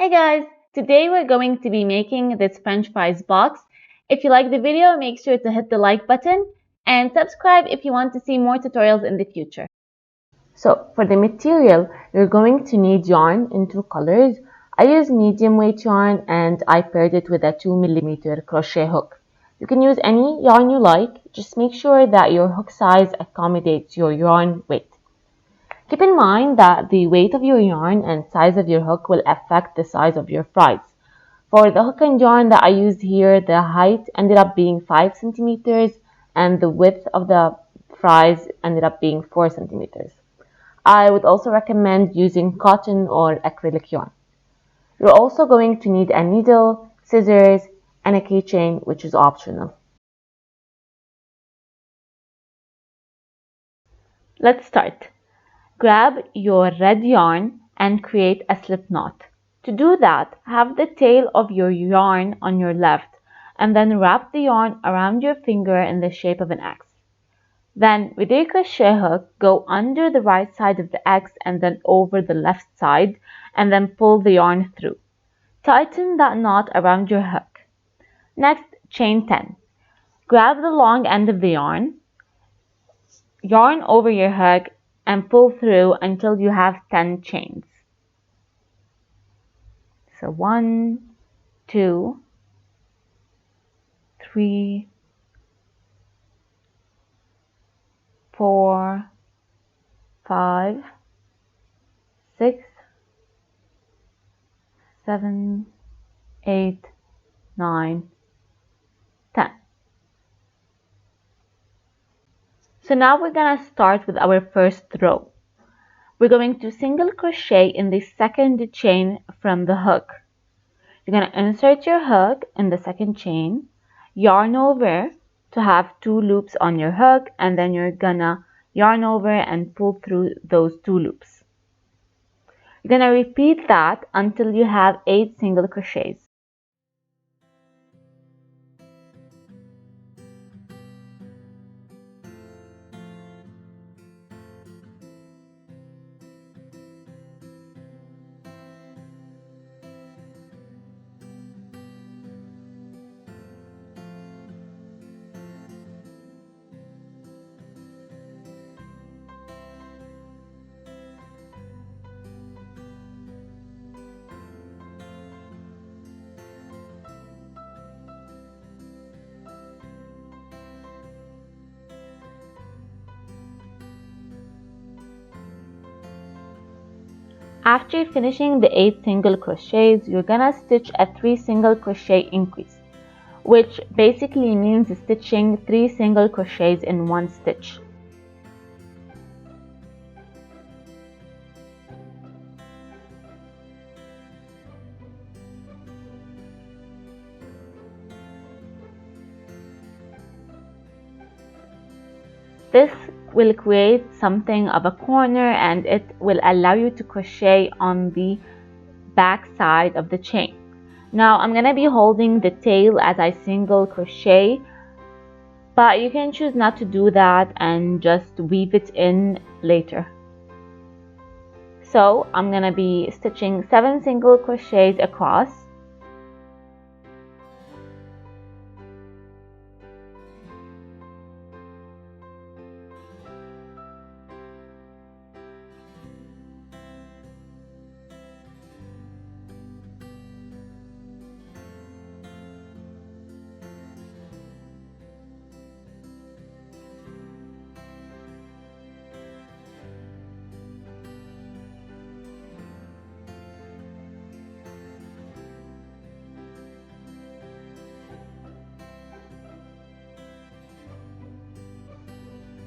Hi guys! Today we're going to be making this French fries box. If you like the video, make sure to hit the like button and subscribe if you want to see more tutorials in the future. So for the material, you're going to need yarn in two colors. I use medium weight yarn and I paired it with a 2mm crochet hook. You can use any yarn you like, just make sure that your hook size accommodates your yarn weight. Keep in mind that the weight of your yarn and size of your hook will affect the size of your fries. For the hook and yarn that I used here, the height ended up being 5 centimeters and the width of the fries ended up being 4 centimeters. I would also recommend using cotton or acrylic yarn. You're also going to need a needle, scissors, and a keychain, which is optional. Let's start. Grab your red yarn and create a slip knot. To do that, have the tail of your yarn on your left and then wrap the yarn around your finger in the shape of an X. Then, with your crochet hook, go under the right side of the X and then over the left side and then pull the yarn through. Tighten that knot around your hook. Next, chain 10. Grab the long end of the yarn over your hook and pull through until you have 10 chains. So 1, 2, 3, 4, 5, 6, 7, 8, 9, 10. So now we're going to start with our first row. We're going to single crochet in the second chain from the hook. You're going to insert your hook in the second chain, yarn over to have 2 loops on your hook, and then you're going to yarn over and pull through those 2 loops. You're going to repeat that until you have 8 single crochets. After finishing the 8 single crochets, you're gonna stitch a 3 single crochet increase, which basically means stitching 3 single crochets in one stitch. This will create something of a corner and it will allow you to crochet on the back side of the chain. Now I'm going to be holding the tail as I single crochet, but you can choose not to do that and just weave it in later. So I'm going to be stitching 7 single crochets across.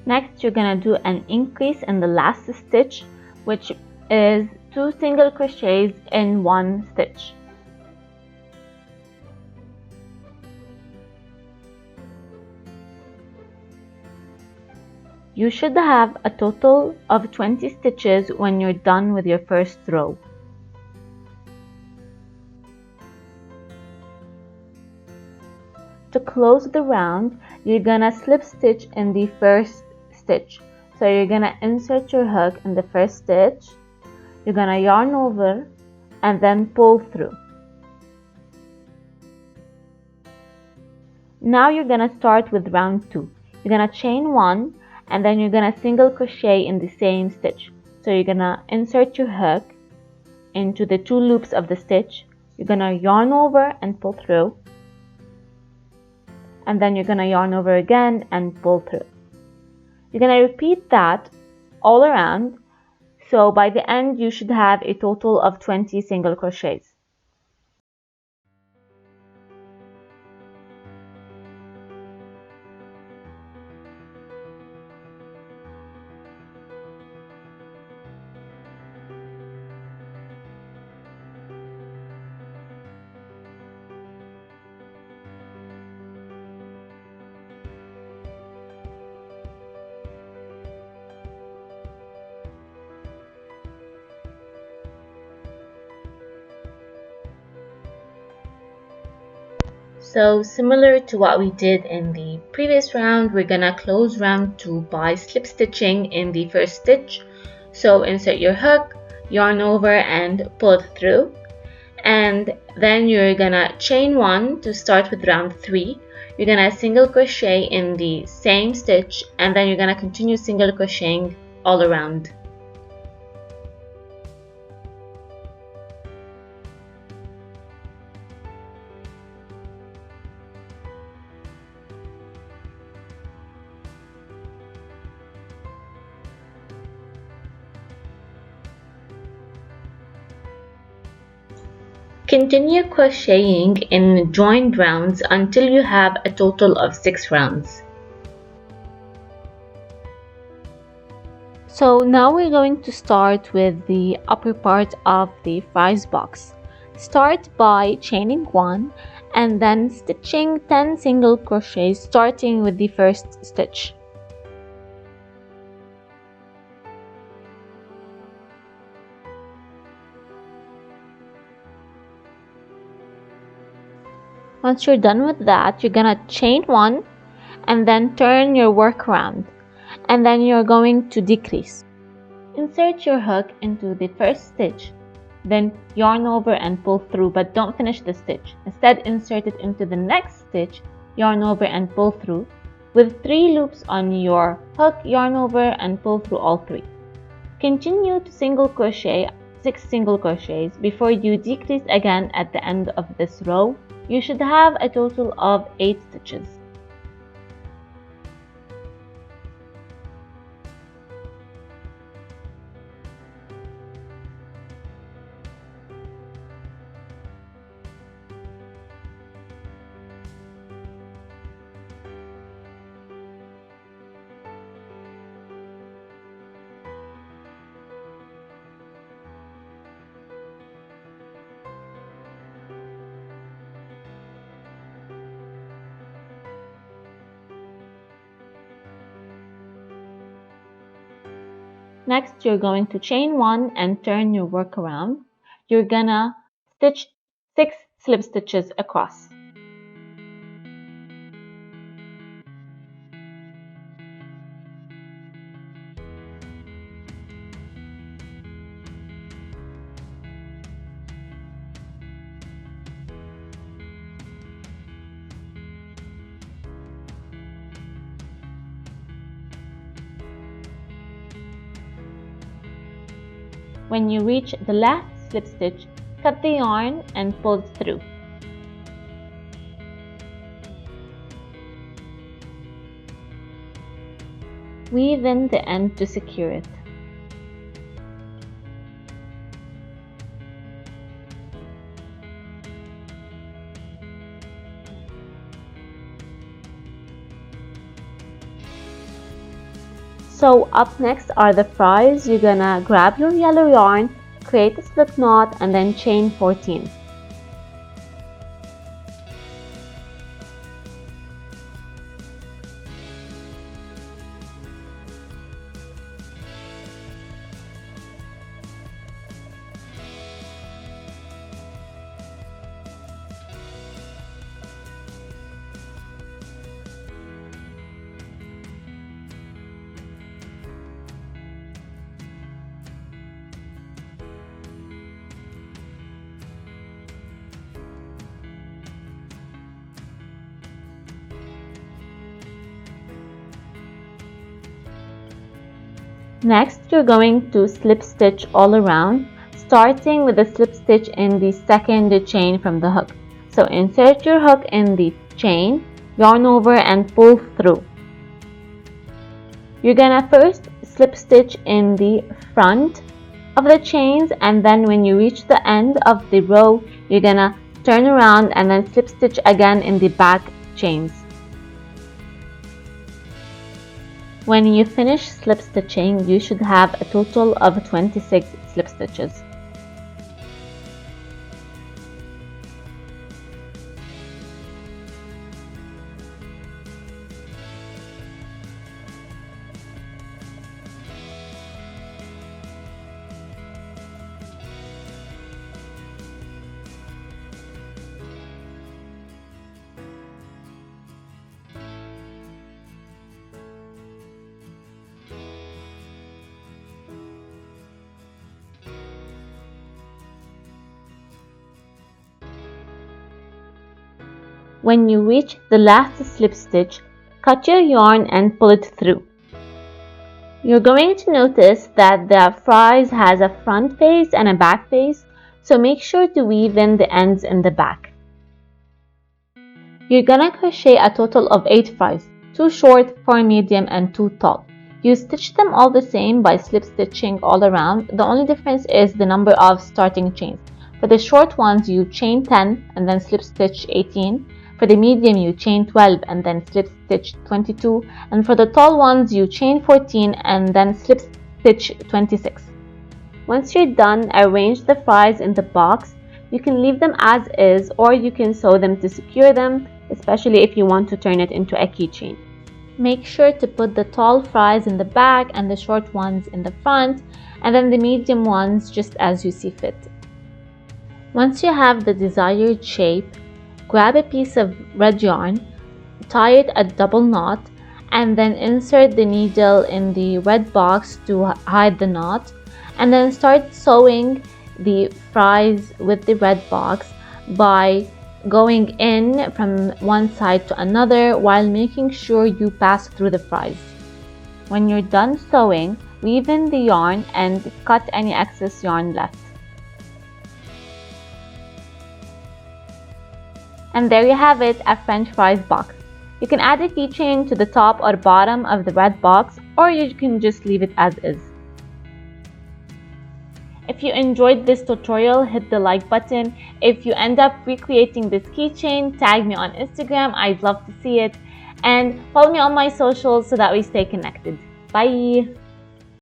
Next, you're going to do an increase in the last stitch, which is 2 single crochets in one stitch. You should have a total of 20 stitches when you're done with your first row. To close the round, you're gonna slip stitch in the first stitch. So you're gonna insert your hook in the first stitch, you're gonna yarn over, and then pull through. Now you're gonna start with round 2. You're gonna chain 1 and then you're gonna single crochet in the same stitch. So you're gonna insert your hook into the 2 loops of the stitch. You're gonna yarn over and pull through, and then you're gonna yarn over again and pull through. You're gonna repeat that all around, so by the end you should have a total of 20 single crochets. So similar to what we did in the previous round, we're gonna close round 2 by slip stitching in the first stitch. So insert your hook, yarn over and pull it through, and then you're gonna chain 1 to start with round 3. You're gonna single crochet in the same stitch, and then you're gonna continue single crocheting all around. Continue crocheting in joined rounds until you have a total of 6 rounds. So now we're going to start with the upper part of the fries box. Start by chaining 1 and then stitching 10 single crochets starting with the first stitch. Once you're done with that, you're gonna chain 1 and then turn your work around, and then you're going to decrease. Insert your hook into the first stitch, then yarn over and pull through, but don't finish the stitch. Instead, insert it into the next stitch, yarn over and pull through. With 3 loops on your hook, yarn over and pull through all 3. Continue to single crochet 6 single crochets before you decrease again at the end of this row. You should have a total of 8 stitches. Next, you're going to chain 1 and turn your work around. You're gonna stitch 6 slip stitches across. When you reach the last slip stitch, cut the yarn and pull it through. Weave in the end to secure it. So up next are the fries. You're gonna grab your yellow yarn, create a slip knot, and then chain 14. Next, you're going to slip stitch all around, starting with the slip stitch in the second chain from the hook. So insert your hook in the chain, yarn over and pull through. You're gonna first slip stitch in the front of the chains, and then when you reach the end of the row, you're gonna turn around and then slip stitch again in the back chains. When you finish slip stitching, you should have a total of 26 slip stitches. When you reach the last slip stitch, cut your yarn and pull it through. You're going to notice that the frise has a front face and a back face, so make sure to weave in the ends in the back. You're gonna crochet a total of 8 fries, 2 short, 4 medium, and 2 tall. You stitch them all the same by slip stitching all around. The only difference is the number of starting chains. For the short ones, you chain 10 and then slip stitch 18. For the medium, you chain 12 and then slip stitch 22, and for the tall ones, you chain 14 and then slip stitch 26. Once you're done, arrange the fries in the box. You can leave them as is, or you can sew them to secure them, especially if you want to turn it into a keychain. Make sure to put the tall fries in the back and the short ones in the front, and then the medium ones just as you see fit. Once you have the desired shape, grab a piece of red yarn, tie it a double knot, and then insert the needle in the red box to hide the knot, and then start sewing the fries with the red box by going in from one side to another while making sure you pass through the fries. When you're done sewing, weave in the yarn and cut any excess yarn left. And there you have it, a French fries box. You can add a keychain to the top or bottom of the red box, or you can just leave it as is. If you enjoyed this tutorial, hit the like button. If you end up recreating this keychain, tag me on Instagram. I'd love to see it. And follow me on my socials so that we stay connected. Bye!